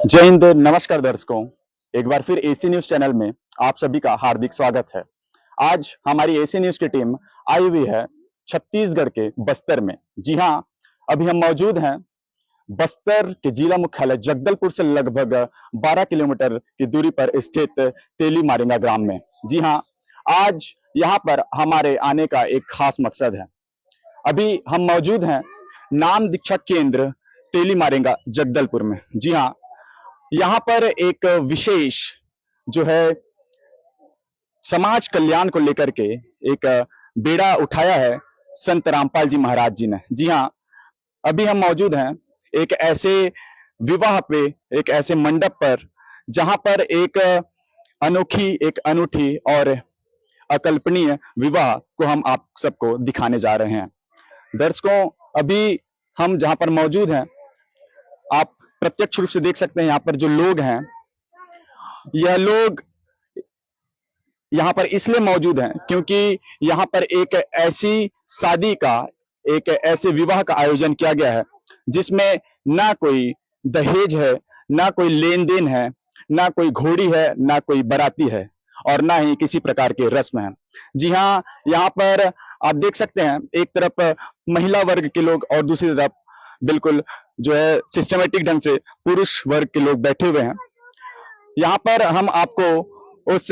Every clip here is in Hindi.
जय हिंद। नमस्कार दर्शकों, एक बार फिर एसी न्यूज चैनल में आप सभी का हार्दिक स्वागत है। आज हमारी एसी न्यूज की टीम आई हुई है छत्तीसगढ़ के बस्तर में। जी हां, अभी हम मौजूद हैं बस्तर के जिला मुख्यालय जगदलपुर से लगभग 12 किलोमीटर की दूरी पर स्थित तेली मारेंगा ग्राम में। जी हां, आज यहाँ पर हमारे आने का एक खास मकसद है। अभी हम मौजूद हैं नाम दीक्षा केंद्र तेली मारेंगा जगदलपुर में। जी हाँ, यहाँ पर एक विशेष जो है समाज कल्याण को लेकर के एक बेड़ा उठाया है संत रामपाल जी महाराज जी ने। जी हाँ, अभी हम मौजूद हैं एक ऐसे विवाह पे, एक ऐसे मंडप पर जहां पर एक अनोखी, एक अनूठी और अकल्पनीय विवाह को हम आप सबको दिखाने जा रहे हैं। दर्शकों, अभी हम जहां पर मौजूद हैं, आप प्रत्यक्ष रूप से देख सकते हैं यहाँ पर जो लोग हैं, यह लोग यहाँ पर इसलिए मौजूद हैं क्योंकि यहाँ पर एक ऐसी शादी का, एक ऐसे विवाह का आयोजन किया गया है जिसमें ना कोई दहेज है, ना कोई लेन देन है, ना कोई घोड़ी है, ना कोई बाराती है और ना ही किसी प्रकार के रस्म है। जी हाँ, यहाँ पर आप देख सकते हैं एक तरफ महिला वर्ग के लोग और दूसरी तरफ बिल्कुल जो है सिस्टमेटिक ढंग से पुरुष वर्ग के लोग बैठे हुए हैं। यहाँ पर हम आपको उस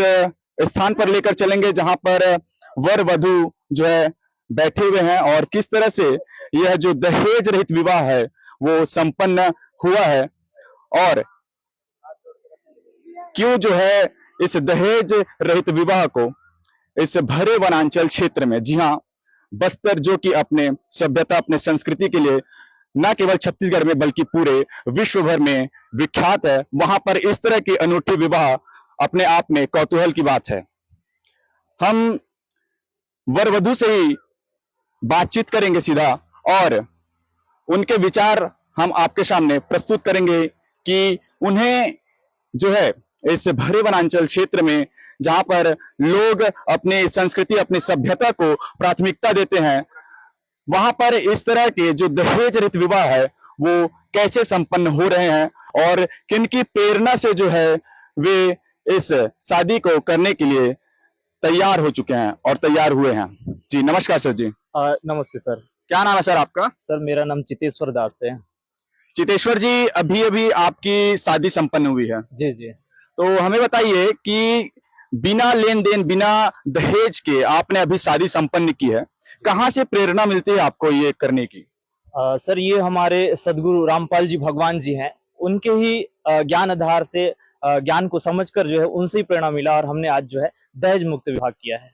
स्थान पर लेकर चलेंगे जहां पर वर वधु जो है बैठे हुए हैं और किस तरह से यह जो दहेज रहित विवाह है वो संपन्न हुआ है और क्यों जो है इस दहेज रहित विवाह को इस भरे वनांचल क्षेत्र में, जी हाँ, बस्तर जो कि अपने सभ्यता, अपने संस्कृति के लिए न केवल छत्तीसगढ़ में बल्कि पूरे विश्व भर में विख्यात है, वहां पर इस तरह के अनूठे विवाह अपने आप में कौतूहल की बात है। हम वर वधु से ही बातचीत करेंगे सीधा और उनके विचार हम आपके सामने प्रस्तुत करेंगे कि उन्हें जो है इस भरे वनांचल क्षेत्र में जहां पर लोग अपनी संस्कृति, अपनी सभ्यता को प्राथमिकता देते हैं, वहां पर इस तरह के जो दहेज रहित विवाह है वो कैसे संपन्न हो रहे हैं और किनकी प्रेरणा से जो है वे इस शादी को करने के लिए तैयार हो चुके हैं और तैयार हुए हैं। जी नमस्कार सर जी। नमस्ते सर। क्या नाम है सर आपका? सर मेरा नाम चितेश्वर दास है। चितेश्वर जी, अभी अभी आपकी शादी संपन्न हुई है। जी जी। तो हमें बताइए कि बिना लेन देन, बिना दहेज के आपने अभी शादी संपन्न की है, कहाँ से प्रेरणा मिलती है आपको ये करने की? सर ये हमारे सदगुरु रामपाल जी भगवान जी हैं, उनके ही ज्ञान आधार से ज्ञान को समझकर जो है उनसे ही प्रेरणा मिला और हमने आज जो है दहेज मुक्त विवाह किया है।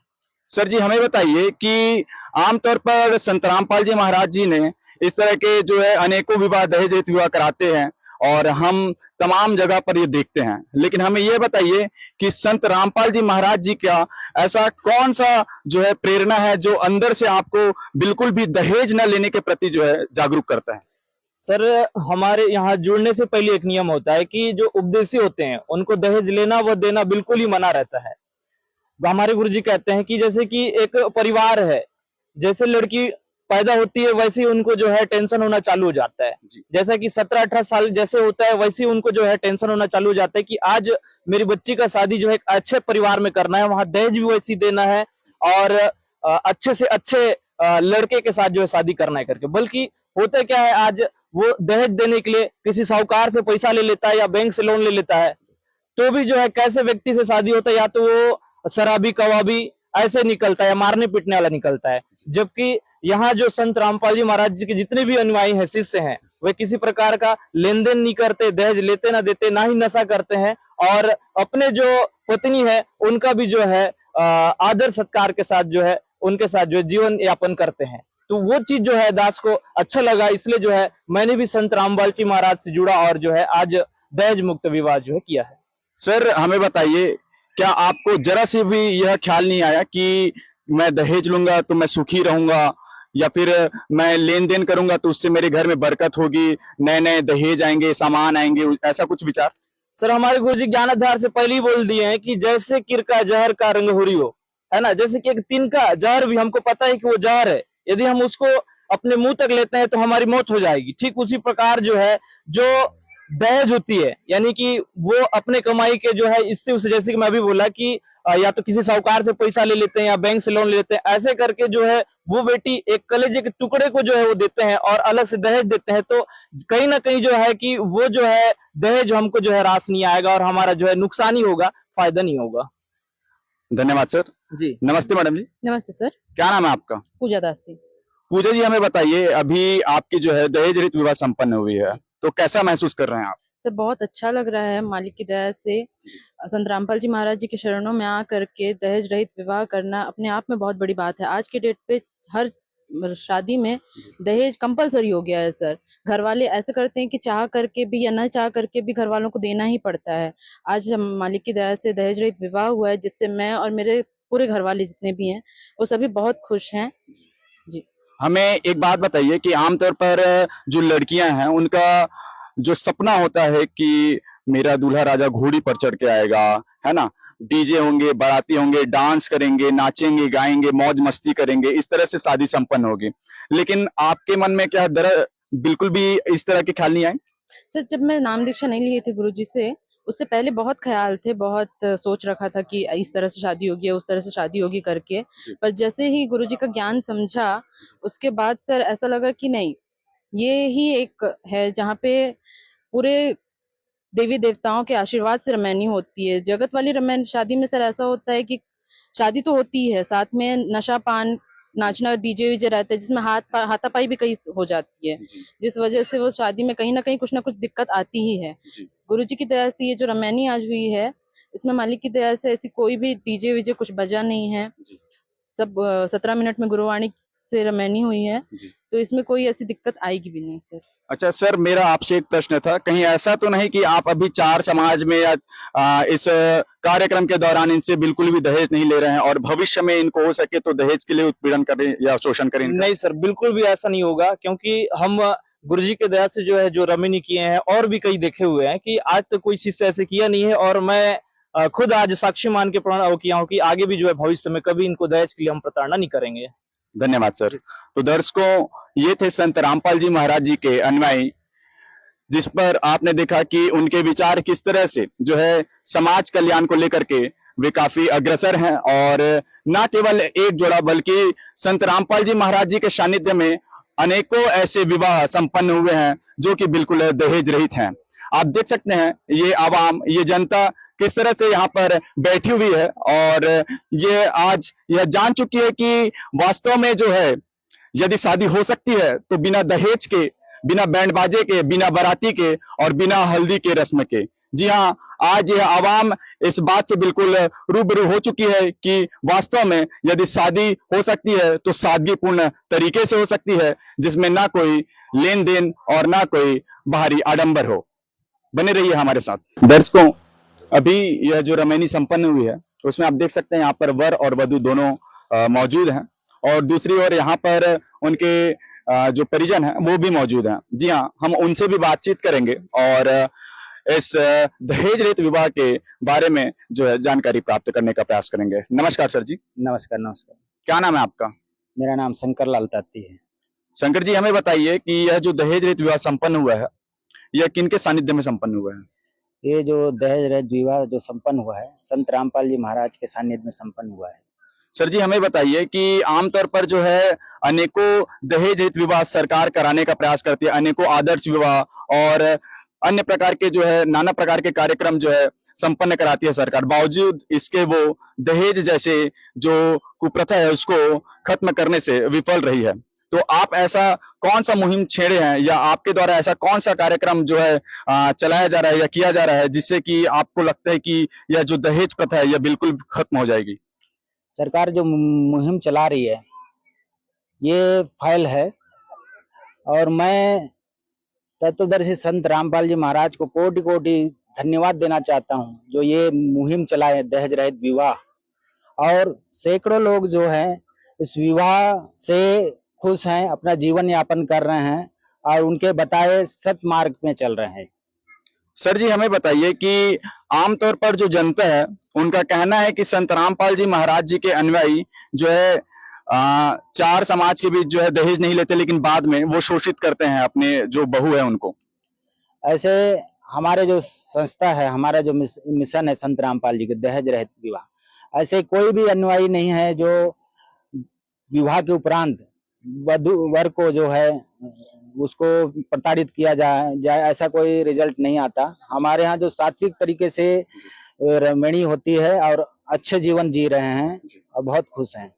सर जी, हमें बताइए कि आमतौर पर संत रामपाल जी महाराज जी ने इस तरह के जो है अनेकों विवाह, दहेज रहित विवाह कराते हैं और हम तमाम जगह पर ये देखते हैं, लेकिन हमें ये बताइए कि संत रामपाल जी महाराज जी का ऐसा कौन सा जो है प्रेरणा है जो अंदर से आपको बिल्कुल भी दहेज न लेने के प्रति जो है जागरूक करता है? सर हमारे यहाँ जुड़ने से पहले एक नियम होता है कि जो उपदेशी होते हैं उनको दहेज लेना व देना बिल्कुल ही मना रहता है। हमारे गुरुजी कहते हैं कि जैसे कि एक परिवार है, जैसे लड़की पैदा होती है वैसे ही उनको जो है टेंशन होना चालू हो जाता है। जैसा कि 17-18 साल जैसे होता है वैसे ही उनको जो है टेंशन होना चालू हो जाता है कि आज मेरी बच्ची का शादी जो है एक अच्छे परिवार में करना है, वहां दहेज भी वैसी देना है और अच्छे से अच्छे लड़के के साथ जो है शादी करना है करके। बल्कि होता क्या है, आज वो दहेज देने के लिए किसी साहूकार से पैसा ले लेता है या बैंक से लोन ले लेता है, तो भी जो है कैसे व्यक्ति से शादी होता है, या तो वो शराबी कवाबी ऐसे निकलता है या मारने पीटने वाला निकलता है। जबकि यहाँ जो संत रामपाल जी महाराज जी के जितने भी अनुयायी हैं, शिष्य हैं, वे किसी प्रकार का लेन देन नहीं करते, दहेज लेते ना देते, ना ही नशा करते हैं और अपने जो पत्नी है उनका भी जो है आदर सत्कार के साथ जो है उनके साथ जो है जीवन यापन करते हैं। तो वो चीज जो है दास को अच्छा लगा, इसलिए जो है मैंने भी संत रामपाल जी महाराज से जुड़ा और जो है आज दहेज मुक्त विवाह जो है किया है। सर हमें बताइए, क्या आपको जरा से भी यह ख्याल नहीं आया कि मैं दहेज लूंगा तो मैं सुखी रहूंगा या फिर मैं लेन देन करूंगा तो उससे मेरे घर में बरकत होगी, नए नए दहेज आएंगे, सामान आएंगे, ऐसा कुछ विचार? सर हमारे गुरुजी ज्ञानाधार से पहले ही बोल दिए हैं कि जैसे किरका जहर का रंग हुरी हो, है ना, जैसे कि एक तिनका जहर भी हमको पता है कि वो जहर है, यदि हम उसको अपने मुंह तक लेते हैं तो हमारी मौत हो जाएगी। ठीक उसी प्रकार जो है जो दहेज होती है, यानी कि वो अपने कमाई के जो है इससे उसे, जैसे कि मैं अभी बोला कि या तो किसी साहूकार से पैसा ले लेते हैं या बैंक से लोन ले लेते हैं, ऐसे करके जो है वो बेटी एक कलेजे के टुकड़े को जो है वो देते हैं और अलग से दहेज देते हैं। तो कहीं ना कहीं जो है कि वो जो है दहेज हमको जो है रास नहीं आएगा और हमारा जो है नुकसान ही होगा, फायदा नहीं होगा। धन्यवाद सर। जी नमस्ते मैडम जी, नमस्ते सर। क्या नाम है आपका? पूजा दासी। पूजा जी, हमें बताइए, अभी आपकी जो है दहेज रहित विवाह संपन्न हुई है, तो कैसा महसूस कर रहे हैं आप? सर बहुत अच्छा लग रहा है, मालिक की दया से संत रामपाल जी महाराज जी के शरणों में आ करके दहेज रहित विवाह करना अपने आप में बहुत बड़ी बात है। आज के डेट पे हर शादी में दहेज कंपलसरी हो गया है सर। घर वाले ऐसे करते हैं कि चाह करके भी या न चाह करके भी घर वालों को देना ही पड़ता है। आज हम मालिक की दया से दहेज रहित विवाह हुआ है, जिससे मैं और मेरे पूरे घर वाले जितने भी हैं वो सभी बहुत खुश हैं जी। हमें एक बात बताइए कि आमतौर पर जो लड़कियां हैं उनका जो सपना होता है कि मेरा दूल्हा राजा घोड़ी पर चढ़ के आएगा, है ना, डीजे होंगे, बाराती होंगे, डांस करेंगे, नाचेंगे, गाएंगे, मौज मस्ती करेंगे, इस तरह से शादी संपन्न होगी। लेकिन आपके मन में क्या बिल्कुल भी इस तरह के ख्याल नहीं आए? सर जब मैं नाम दीक्षा नहीं लिए थे गुरुजी से, उससे पहले बहुत ख्याल थे, बहुत सोच रखा था कि इस तरह से शादी होगी या उस तरह से शादी होगी करके। पर जैसे ही गुरुजी का ज्ञान समझा, उसके बाद सर ऐसा लगा कि नहीं, ये ही एक है जहाँ पे पूरे देवी देवताओं के आशीर्वाद से रमैनी होती है। जगत वाली रमैन शादी में सर ऐसा होता है कि शादी तो होती है, साथ में नशा पान, नाचना, डीजे वीजे रहता है, जिसमें हाथापाई भी कहीं हो जाती है, जिस वजह से वो शादी में कहीं ना कहीं कुछ ना कुछ दिक्कत आती ही है। गुरु जी की दया से ये जो रमैनी आज हुई है, इसमें मालिक की दया से ऐसी कोई भी डीजे वीजे कुछ बजा नहीं है। सब 17 मिनट में गुरुवाणी से रमैनी हुई है, तो इसमें कोई ऐसी दिक्कत आएगी भी नहीं सर। अच्छा सर, मेरा आपसे एक प्रश्न था, कहीं ऐसा तो नहीं कि आप अभी चार समाज में या इस कार्यक्रम के दौरान इनसे बिल्कुल भी दहेज नहीं ले रहे हैं और भविष्य में इनको हो सके तो दहेज के लिए उत्पीड़न करें या शोषण करें? नहीं सर, बिल्कुल भी ऐसा नहीं होगा, क्योंकि हम गुरुजी के दया से जो है जो रमैनी किए हैं और भी कई देखे हुए हैं कि आज तक कोई चीज से ऐसे किया नहीं है। और मैं खुद आज साक्षी मान के प्रण किया हूँ कि आगे भी जो है भविष्य में कभी इनको दहेज के लिए हम प्रताड़ना नहीं करेंगे। धन्यवाद सर। तो दर्शकों, ये थे संत रामपाल जी महाराज जी के अनुयायी, जिस पर आपने देखा कि उनके विचार किस तरह से जो है समाज कल्याण को लेकर के वे काफी अग्रसर हैं। और न केवल एक जोड़ा बल्कि संत रामपाल जी महाराज जी के सानिध्य में अनेकों ऐसे विवाह संपन्न हुए हैं जो कि बिल्कुल दहेज रहित हैं। आप देख सकते हैं ये आवाम, ये जनता किस तरह से यहाँ पर बैठी हुई है और ये आज यह जान चुकी है कि वास्तव में जो है यदि शादी हो सकती है तो बिना दहेज के, बिना बैंड बाजे के, बिना बाराती के और बिना हल्दी के रस्म के। जी हाँ, आज यह आवाम इस बात से बिल्कुल रूबरू हो चुकी है कि वास्तव में यदि शादी हो सकती है तो सादगीपूर्ण तरीके से हो सकती है, जिसमें ना कोई लेन देन और ना कोई बाहरी आडंबर हो। बने रहिए हमारे साथ। दर्शकों, अभी यह जो रमैनी संपन्न हुई है उसमें आप देख सकते हैं यहाँ पर वर और वधू दोनों मौजूद हैं और दूसरी ओर यहाँ पर उनके जो परिजन हैं वो भी मौजूद हैं। जी हाँ, हम उनसे भी बातचीत करेंगे और इस दहेज रहित विवाह के बारे में जो है जानकारी प्राप्त करने का प्रयास करेंगे। नमस्कार सर जी। नमस्कार नमस्कार। क्या नाम है आपका? मेरा नाम शंकर लाल ताती है। शंकर जी, हमें बताइए कि यह जो दहेज रहित विवाह संपन्न हुआ है यह किनके सानिध्य में संपन्न हुआ है? ये जो दहेज रहित विवाह जो संपन्न हुआ है संत रामपाल जी महाराज के सानिध्य में संपन्न हुआ है। सर जी, हमें बताइए कि आमतौर पर जो है अनेकों दहेज रहित विवाह सरकार कराने का प्रयास करती है, अनेकों आदर्श विवाह और अन्य प्रकार के जो है नाना प्रकार के कार्यक्रम जो है संपन्न कराती है सरकार, बावजूद इसके वो दहेज जैसे जो कुप्रथा है उसको खत्म करने से विफल रही है। तो आप ऐसा कौन सा मुहिम छेड़े हैं या आपके द्वारा ऐसा कौन सा कार्यक्रम जो है चलाया जा रहा है या किया जा रहा है जिससे कि आपको लगता है कि यह जो दहेज प्रथा है यह बिल्कुल खत्म हो जाएगी? सरकार जो मुहिम चला रही है ये फाइल है और मैं तत्वदर्शी संत रामपाल जी महाराज को कोटि कोटि धन्यवाद देना चाहता हूँ जो ये मुहिम चलाए दहेज रहित विवाह। और सैकड़ों लोग जो हैं इस विवाह से खुश हैं, अपना जीवन यापन कर रहे हैं और उनके बताए सत मार्ग में चल रहे हैं। सर जी, हमें बताइए कि आमतौर पर जो जनता है उनका कहना है कि संत रामपाल जी महाराज जी के अनुयायी जो है चार समाज के बीच जो है दहेज नहीं लेते, लेकिन बाद में वो शोषित करते हैं अपने जो बहू है उनको। ऐसे हमारे जो संस्था है, हमारा जो मिशन है संत रामपाल जी के दहेज रहित विवाह, ऐसे कोई भी अनुयायी नहीं है जो विवाह के उपरांत वधु वर को जो है उसको प्रताड़ित किया जाए ऐसा कोई रिजल्ट नहीं आता। हमारे यहाँ जो सात्विक तरीके से रमणी होती है और अच्छे जीवन जी रहे हैं और बहुत खुश हैं।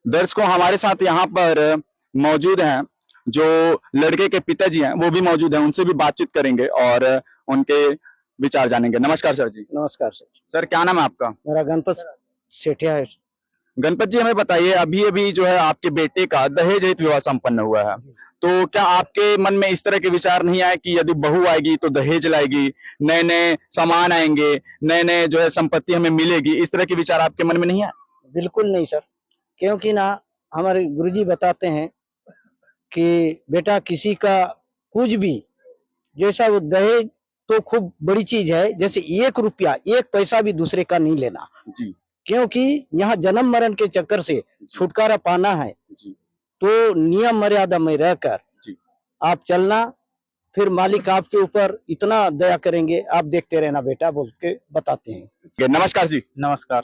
दर्शकों, हमारे साथ यहाँ पर मौजूद हैं जो लड़के के पिताजी हैं, वो भी मौजूद हैं, उनसे भी बातचीत करेंगे और उनके विचार जानेंगे। नमस्कार सर जी। नमस्कार सर। सर, क्या नाम है आपका? मेरा गणपत सेठिया है। गणपत जी, हमें बताइए, अभी अभी जो है आपके बेटे का दहेज रहित विवाह संपन्न हुआ है, तो क्या आपके मन में इस तरह के विचार नहीं आए कि यदि बहू आएगी तो दहेज लाएगी, नए नए सामान आएंगे, नए नए जो है संपत्ति हमें मिलेगी, इस तरह के विचार आपके मन में नहीं आए? बिल्कुल नहीं सर, क्योंकि ना हमारे गुरुजी बताते हैं कि बेटा किसी का कुछ भी जैसा वो दहेज तो खूब बड़ी चीज है, जैसे 1 रुपया 1 पैसा भी दूसरे का नहीं लेना जी। क्योंकि यहाँ जन्म मरण के चक्कर से छुटकारा पाना है जी। तो नियम मर्यादा में रहकर जी। आप चलना, फिर मालिक आपके ऊपर इतना दया करेंगे, आप देखते रहना बेटा, बोल के बताते हैं। नमस्कार जी। नमस्कार।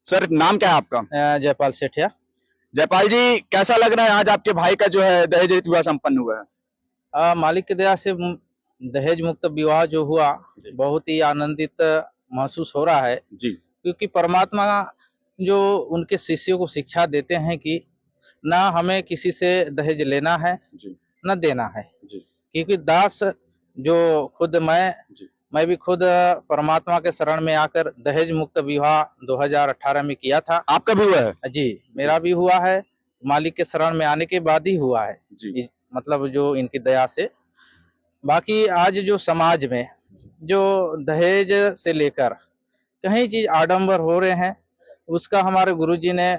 सर, नाम क्या है आपका? जयपाल सेठिया। जयपाल जी, कैसा लग रहा है आज आपके भाई का जो है दहेज रहित विवाह संपन्न हुआ है? मालिक की दया से दहेज मुक्त विवाह जो हुआ, बहुत ही आनंदित महसूस हो रहा है जी। क्योंकि परमात्मा जो उनके शिष्यों को शिक्षा देते हैं कि ना हमें किसी से दहेज लेना है जी। न देना है जी। क्योंकि दास जो खुद मैं भी खुद परमात्मा के शरण में आकर दहेज मुक्त विवाह 2018 में किया था। आपका भी हुआ है? जी, मेरा भी हुआ है, मालिक के शरण में आने के बाद ही हुआ है जी। मतलब जो इनकी दया से। बाकी आज जो समाज में जो दहेज से लेकर कई चीज आडंबर हो रहे हैं, उसका हमारे गुरुजी ने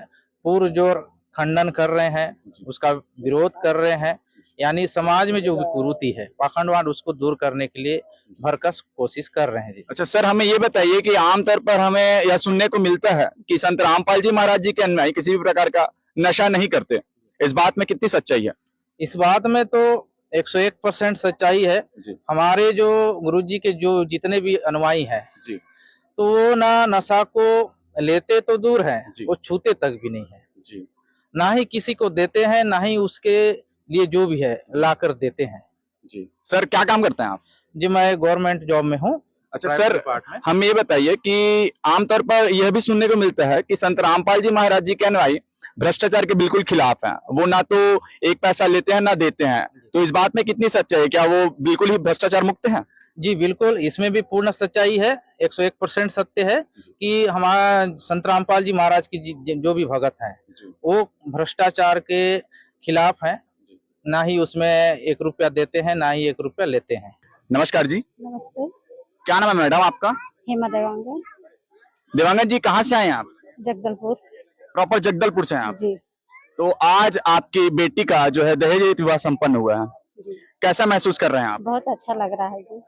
पुरजोर खंडन कर रहे हैं, उसका विरोध कर रहे हैं। यानी समाज में जो कुरीति है, पाखंडवाद, उसको दूर करने के लिए भरकस कोशिश कर रहे हैं जी। अच्छा सर, हमें ये बताइए कि आमतौर पर हमें यह सुनने को मिलता है कि संत रामपाल जी महाराज जी के अनुयायी किसी भी प्रकार का नशा नहीं करते, इस बात में कितनी सच्चाई है? इस बात में तो 101% सच्चाई है जी। हमारे जो गुरुजी के जो जितने भी अनुयायी हैं जी। तो वो ना नशा को लेते तो दूर है, वो छूते तक भी नहीं है जी। ना ही किसी को देते हैं, ना ही उसके लिए जो भी है लाकर देते हैं जी। सर, क्या काम करते हैं आप? जी, मैं गवर्नमेंट जॉब में हूँ। अच्छा सर, हम ये बताइए कि आमतौर पर यह भी सुनने को मिलता है कि संत रामपाल जी महाराज जी के अनुयायी भ्रष्टाचार के बिल्कुल खिलाफ हैं, वो ना तो 1 पैसा लेते हैं ना देते हैं, तो इस बात में कितनी सच्चाई है? क्या वो बिल्कुल ही भ्रष्टाचार मुक्त हैं? जी बिल्कुल, इसमें भी पूर्ण सच्चाई है, 101% सत्य है कि हमारा संत रामपाल जी महाराज की जो भी भगत हैं वो भ्रष्टाचार के खिलाफ हैं, ना ही उसमें 1 रुपया देते हैं, ना ही 1 रुपया लेते हैं। नमस्कार जी। नमस्ते। क्या नाम है मैडम आपका? हेमा देवांगन। देवांगन जी, कहाँ से आए हैं आप? जगदलपुर। प्रॉपर जगदलपुर से हैं आप? जी। तो आज आपकी बेटी का जो है दहेज रहित विवाह संपन्न हुआ है, जी। कैसा महसूस कर रहे हैं आप? बहुत अच्छा लग रहा है जी।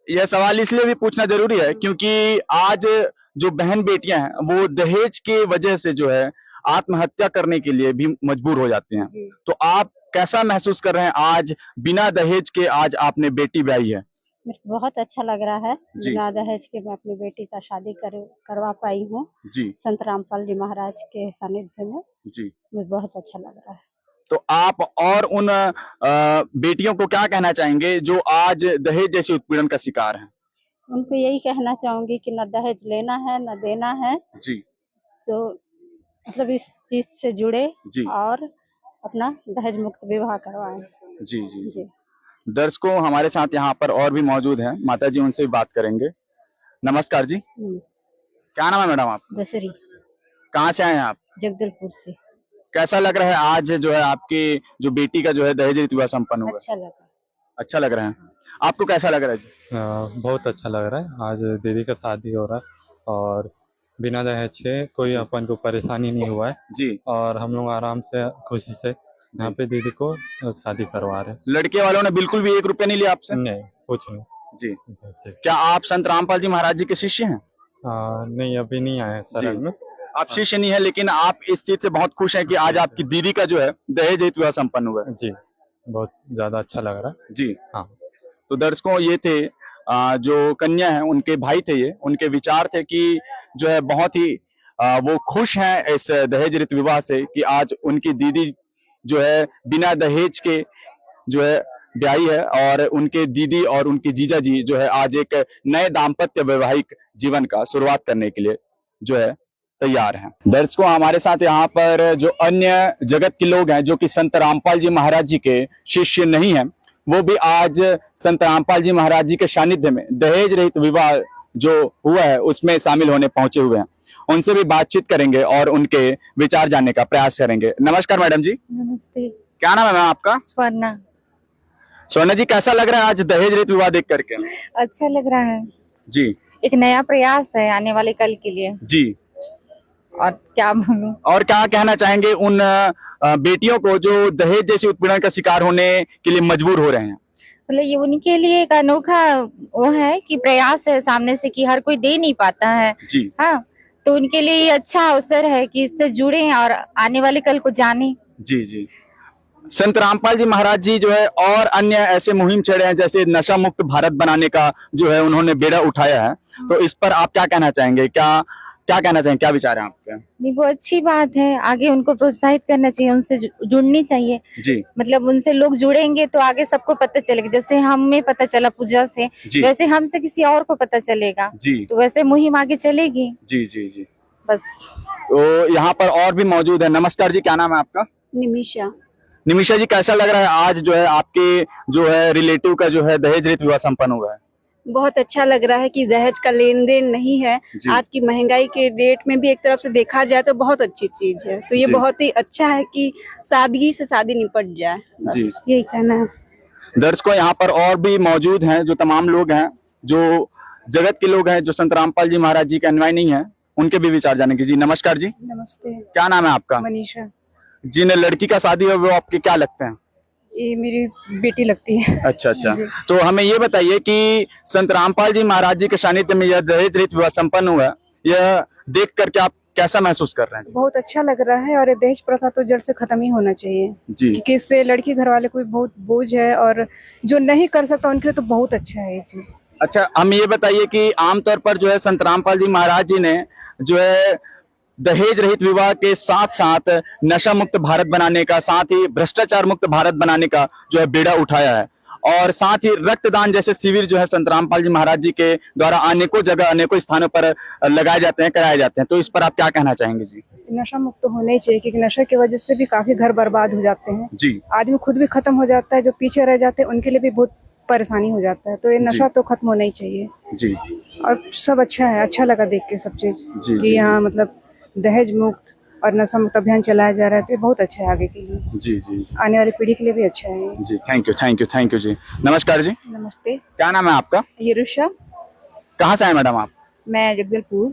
यह सवाल इसलिए भी पूछना जरूरी है क्योंकि आज जो बहन बेटियां हैं वो दहेज के वजह से जो है आत्महत्या करने के लिए भी मजबूर हो जाती हैं। जी। तो आप कैसा महसूस कर रहे हैं आज बिना दहेज के आज आपने बेटी ब्याई है? मेरे को बहुत अच्छा लग रहा है, जी। बिना दहेज के मैं अपनी बेटी का शादी करवा पाई हूँ जी। संत रामपाल जी महाराज के सानिध्य में। जी। मुझे बहुत अच्छा लग रहा है। तो आप और उन बेटियों को क्या कहना चाहेंगे जो आज दहेज जैसे उत्पीड़न का शिकार हैं? उनको यही कहना चाहूंगी कि न दहेज लेना है न देना है, जी। तो मतलब इस चीज से जुड़े जी। और अपना दहेज मुक्त विवाह करवाएं। जी। जी। जी। दर्शकों, हमारे साथ यहाँ पर और भी मौजूद हैं, माता जी, उनसे भी बात करेंगे। नमस्कार जी। क्या नाम है मैडम आप? दशरी। कहाँ से आए हैं आप? जगदलपुर से। कैसा लग रहा है आज जो है आपकी जो बेटी का जो है दहेज रहित विवाह संपन्न हुआ? अच्छा लगा। अच्छा लग रहा है। आपको कैसा लग रहा है जी? बहुत अच्छा लग रहा है। आज दीदी का शादी हो रहा है और बिना दहेज के कोई अपन को परेशानी नहीं हुआ है जी। और हम लोग आराम से खुशी से यहाँ पे दीदी को शादी करवा रहे हैं। लड़के वालों ने बिल्कुल भी 1 रुपया नहीं लिया आपसे? नहीं, कुछ नहीं जी। जी। क्या आप संत रामपाल जी महाराज जी के शिष्य हैं? नहीं, अभी नहीं आए शरण में। आप शिष्य नहीं है, लेकिन आप इस चीज से बहुत खुश हैं कि आज आपकी दीदी का जो है दहेज रहित विवाह संपन्न हुआ है। जी, बहुत ज्यादा अच्छा लग रहा है जी। हाँ। तो दर्शकों, ये थे जो कन्या है उनके भाई थे, ये उनके विचार थे कि जो है बहुत ही वो खुश हैं इस दहेज रीति विवाह से कि आज उनकी दीदी जो है बिना दहेज के जो है ब्याही है और उनके दीदी और उनके जीजा जी जो है आज एक नए दाम्पत्य वैवाहिक जीवन का शुरुआत करने के लिए जो है तैयार हैं। दर्शकों, हमारे साथ यहाँ पर जो अन्य जगत के लोग हैं जो कि संत रामपाल जी महाराज जी के शिष्य नहीं हैं, वो भी आज संत रामपाल जी महाराज जी के सानिध्य में दहेज रहित विवाह जो हुआ है उसमें शामिल होने पहुंचे हुए हैं। उनसे भी बातचीत करेंगे और उनके विचार जानने का प्रयास करेंगे। नमस्कार मैडम जी। नमस्ते। क्या नाम है मैम आपका? स्वर्णा। सोना जी, कैसा लग रहा है आज दहेज रहित विवाह देख करके? अच्छा लग रहा है जी। एक नया प्रयास है आने वाले कल के लिए। जी। और क्या बोलूं। और क्या कहना चाहेंगे उन बेटियों को जो दहेज जैसे उत्पीड़न का शिकार होने के लिए मजबूर हो रहे हैं? मतलब ये उनके लिए एक अनोखा वो है कि प्रयास है सामने से कि हर कोई दे नहीं पाता है। जी। हाँ, तो उनके लिए ये अच्छा अवसर है कि इससे जुड़े और आने वाले कल को जाने। जी जी। संत रामपाल जी महाराज जी जो है और अन्य ऐसे मुहिम छेड़े हैं जैसे नशा मुक्त भारत बनाने का जो है उन्होंने बेड़ा उठाया है, तो इस पर आप क्या कहना चाहेंगे? क्या कहना चाहेंगे, क्या विचार है आपके? नहीं, वो अच्छी बात है, आगे उनको प्रोत्साहित करना चाहिए, उनसे जुड़नी चाहिए। जी। मतलब उनसे लोग जुड़ेंगे तो आगे सबको पता चलेगा, जैसे हमें पता चला पूजा से, जी। वैसे हमसे किसी और को पता चलेगा। जी। तो वैसे मुहिम आगे चलेगी। जी जी जी। बस। तो यहाँ पर और भी मौजूद है। नमस्कार जी, क्या नाम है आपका? निमिषा। निमिषा जी, कैसा लग रहा है आज जो है आपके जो है रिलेटिव का जो है दहेज रहित विवाह संपन्न हुआ है? बहुत अच्छा लग रहा है कि दहेज का लेन देन नहीं है। आज की महंगाई के रेट में भी एक तरफ से देखा जाए तो बहुत अच्छी चीज है। तो ये जी। बहुत ही अच्छा है कि सादगी से शादी निपट जाए। बस जी। यही कहना है। दर्शकों, यहाँ पर और भी मौजूद हैं जो तमाम लोग हैं जो जगत के लोग हैं जो संत रामपाल जी महाराज जी के अनुयायी नहीं है, उनके भी विचार जानेंगे। जी नमस्कार जी। नमस्ते। क्या नाम है आपका? मनीषा। जिन लड़की का शादी है वो आपके क्या लगते हैं? ये मेरी बेटी लगती है। अच्छा अच्छा। जी। तो हमें ये बताइए कि संत रामपाल जी महाराज जी के सानिध्य में यह दहेज रहित विवाह संपन्न हुआ, यह देख करके आप कैसा महसूस कर रहे हैं? बहुत अच्छा लग रहा है और ये दहेज प्रथा तो जड़ से खत्म ही होना चाहिए। जी। क्योंकि इससे लड़की घर वाले को भी बहुत बोझ है और जो नहीं कर सकता उनके लिए तो बहुत अच्छा है ये चीज। अच्छा, हम ये बताइए कि आमतौर पर जो है संत रामपाल जी महाराज जी ने जो है दहेज रहित विवाह के साथ साथ नशा मुक्त भारत बनाने का, साथ ही भ्रष्टाचार मुक्त भारत बनाने का जो है बेड़ा उठाया है, और साथ ही रक्तदान जैसे शिविर जो है संत रामपाल जी महाराज जी के द्वारा अनेकों जगह अनेकों स्थानों पर लगाए जाते हैं, कराए जाते हैं। तो इस पर आप क्या कहना चाहेंगे? जी। नशा मुक्त तो होना ही चाहिए क्योंकि नशे की वजह से भी काफी घर बर्बाद हो जाते हैं। जी। आदमी खुद भी खत्म हो जाता है, जो पीछे रह जाते हैं उनके लिए भी बहुत परेशानी हो जाता है। तो ये नशा तो खत्म होना ही चाहिए। जी। और सब अच्छा है, अच्छा लगा देख के सब चीज जी, कि यहाँ मतलब दहेज मुक्त और नशा मुक्त अभियान चलाया जा रहा है। तो ये बहुत अच्छा है आगे के लिए, जी जी आने वाली पीढ़ी के लिए भी अच्छा है। जी। थैंक यू जी। नमस्कार जी। नमस्ते। क्या नाम है आपका? यरुषा। कहाँ से आए मैडम आप? मैं जगदलपुर।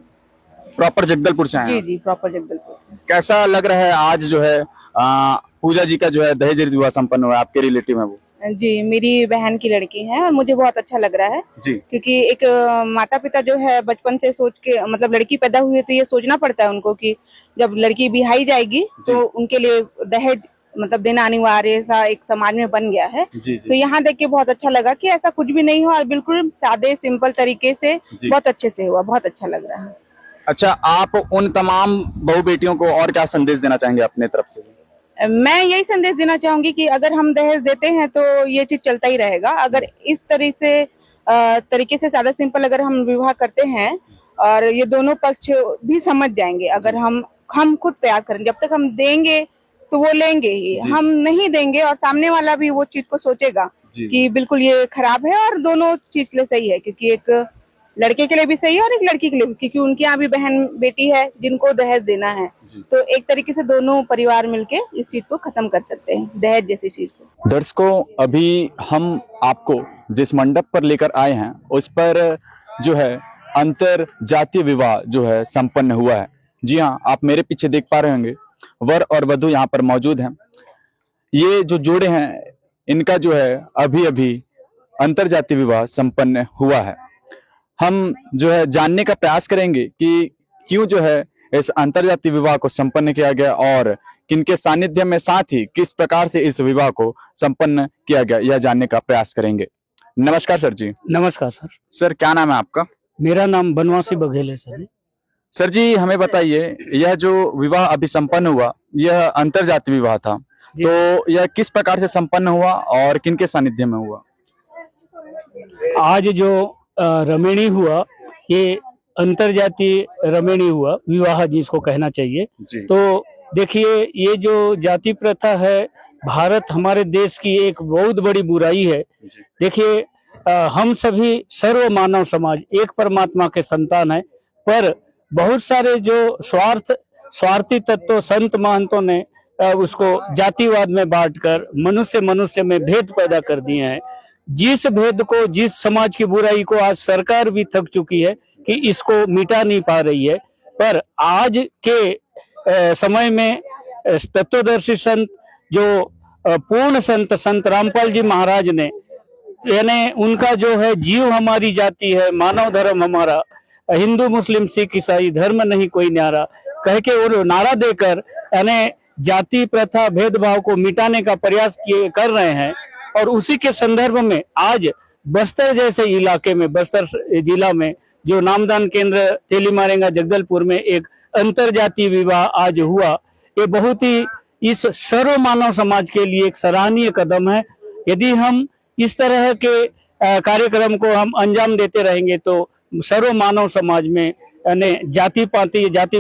प्रॉपर जगदलपुर से आए हैं? जी, प्रॉपर जगदलपुर से। कैसा लग रहा है आज जो है पूजा जी का जो है दहेज रहित विवाह संपन्न हुआ है, आपके रिलेटिव है वो? जी, मेरी बहन की लड़की है और मुझे बहुत अच्छा लग रहा है जी। क्योंकि एक माता पिता जो है बचपन से सोच के मतलब लड़की पैदा हुई है तो ये सोचना पड़ता है उनको कि जब लड़की बिहाई जाएगी तो उनके लिए दहेज मतलब देना अनिवार्य सा एक समाज में बन गया है। जी, तो यहाँ देख के बहुत अच्छा लगा कि ऐसा कुछ भी नहीं हुआ और बिल्कुल सादे सिंपल तरीके से बहुत अच्छे से हुआ, बहुत अच्छा लग रहा है। अच्छा, आप उन तमाम बहू बेटियों को और क्या संदेश देना चाहेंगे अपने तरफ से? मैं यही संदेश देना चाहूंगी कि अगर हम दहेज देते हैं तो ये चीज चलता ही रहेगा। अगर इस तरीके से सादा सिंपल अगर हम विवाह करते हैं और ये दोनों पक्ष भी समझ जाएंगे, अगर हम खुद प्रयास करेंगे, जब तक हम देंगे तो वो लेंगे ही, हम नहीं देंगे और सामने वाला भी वो चीज को सोचेगा कि बिल्कुल ये खराब है और दोनों चीज के लिए सही है, क्योंकि एक लड़के के लिए भी सही है और एक लड़की के लिए भी, क्योंकि उनके यहाँ भी बहन बेटी है जिनको दहेज देना है। तो एक तरीके से दोनों परिवार मिलके इस चीज को खत्म कर सकते हैं, दहेज जैसी चीज को। दर्शकों, अभी हम आपको जिस मंडप पर लेकर आए हैं उस पर जो है अंतर जातीय विवाह जो है संपन्न हुआ है। जी हाँ, आप मेरे पीछे देख पा रहे होंगे वर और वधू यहाँ पर मौजूद हैं। ये जो जोड़े हैं इनका जो है अभी अभी अंतर जातीय विवाह संपन्न हुआ है। हम जो है जानने का प्रयास करेंगे कि क्यों जो है इस अंतरजातीय विवाह को संपन्न किया गया और किनके सानिध्य में, साथ ही किस प्रकार से इस विवाह को संपन्न किया गया, यह जानने का प्रयास करेंगे। नमस्कार सर जी। नमस्कार सर। सर क्या नाम है आपका? मेरा नाम बनवासी बघेल है सर। सर जी हमें बताइए, यह जो विवाह अभी संपन्न हुआ यह अंतरजातीय विवाह था, तो यह किस प्रकार से संपन्न हुआ और किनके सानिध्य में हुआ? आज जो रमणी हुआ ये अंतरजातीय रमणी हुआ, विवाह जिसको कहना चाहिए। जी। तो देखिए ये जो जाति प्रथा है भारत हमारे देश की एक बहुत बड़ी बुराई है। देखिए हम सभी सर्व मानव समाज एक परमात्मा के संतान है, पर बहुत सारे जो स्वार्थी तत्व संत महंतों ने उसको जातिवाद में बांटकर मनुष्य में भेद पैदा कर दिए हैं। जिस भेद को, जिस समाज की बुराई को आज सरकार भी थक चुकी है कि इसको मिटा नहीं पा रही है, पर आज के समय में तत्वदर्शी संत जो पूर्ण संत रामपाल जी महाराज ने, यानी उनका जो है जीव हमारी जाति है, मानव धर्म हमारा, हिंदू मुस्लिम सिख ईसाई धर्म नहीं कोई न्यारा कह के वो नारा देकर यानी जाति प्रथा भेदभाव को मिटाने का प्रयास कर रहे हैं। और उसी के संदर्भ में आज बस्तर जैसे इलाके में, बस्तर जिला में जो नामदान केंद्र तेलीमारेंगा जगदलपुर में एक अंतरजातीय विवाह आज हुआ, ये बहुत ही इस सर्व मानव समाज के लिए एक सराहनीय कदम है। यदि हम इस तरह के कार्यक्रम को हम अंजाम देते रहेंगे तो सर्व मानव समाज में यानी जाति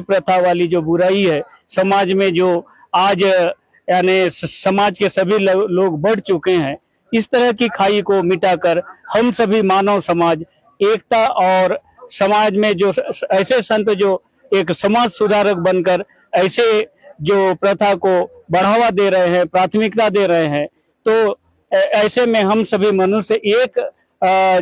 प्रथा वाली जो बुराई है समाज में, जो आज यानी समाज के सभी लोग बढ़ चुके हैं, इस तरह की खाई को मिटाकर हम सभी मानव समाज एकता और समाज में जो ऐसे संत जो एक समाज सुधारक बनकर ऐसे जो प्रथा को बढ़ावा दे रहे हैं, प्राथमिकता दे रहे हैं, तो ऐसे में हम सभी मनुष्य एक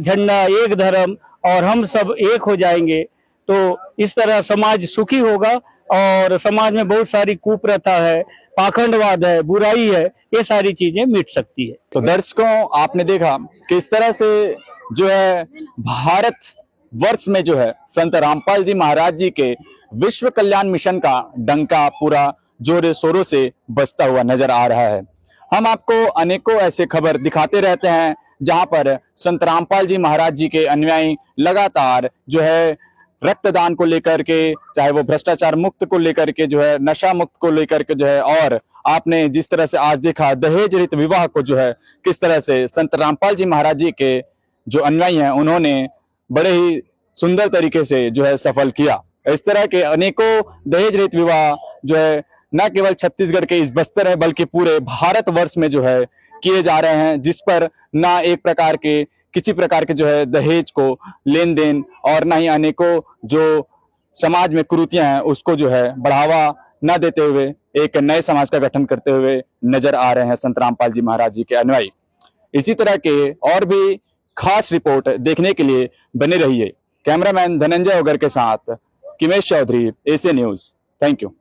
झंडा, एक धर्म और हम सब एक हो जाएंगे तो इस तरह समाज सुखी होगा और समाज में बहुत सारी कुप्रथा है, पाखंडवाद है, बुराई है, ये सारी चीजें मिट सकती है। तो दर्शकों आपने देखा कि इस तरह से जो है भारत वर्ष में जो है संत रामपाल जी महाराज जी के विश्व कल्याण मिशन का डंका पूरा जोरों शोरों से बजता हुआ नजर आ रहा है। हम आपको अनेकों ऐसे खबर दिखाते रहते हैं जहां पर संत रामपाल जी महाराज जी के अनुयायी लगातार जो है रक्तदान को लेकर के, चाहे वो भ्रष्टाचार मुक्त को लेकर के जो है, नशा मुक्त को लेकर के जो है, और आपने जिस तरह से आज देखा दहेज रहित विवाह को जो है किस तरह से संत रामपाल जी महाराज जी के जो अनुयायी हैं उन्होंने बड़े ही सुंदर तरीके से जो है सफल किया। इस तरह के अनेकों दहेज रहित विवाह जो है न केवल छत्तीसगढ़ के इस बस्तर है बल्कि पूरे भारत वर्ष में जो है किए जा रहे हैं, जिस पर ना एक प्रकार के किसी प्रकार के जो है दहेज को लेन देन और ना ही अनेकों जो समाज में कुरीतियां हैं उसको जो है बढ़ावा न देते हुए एक नए समाज का गठन करते हुए नजर आ रहे हैं संत रामपाल जी महाराज जी के अनुयायी। इसी तरह के और भी खास रिपोर्ट देखने के लिए बने रहिए। कैमरामैन धनंजय ओगर के साथ Kimesh Chaudhary, Asian news. Thank you.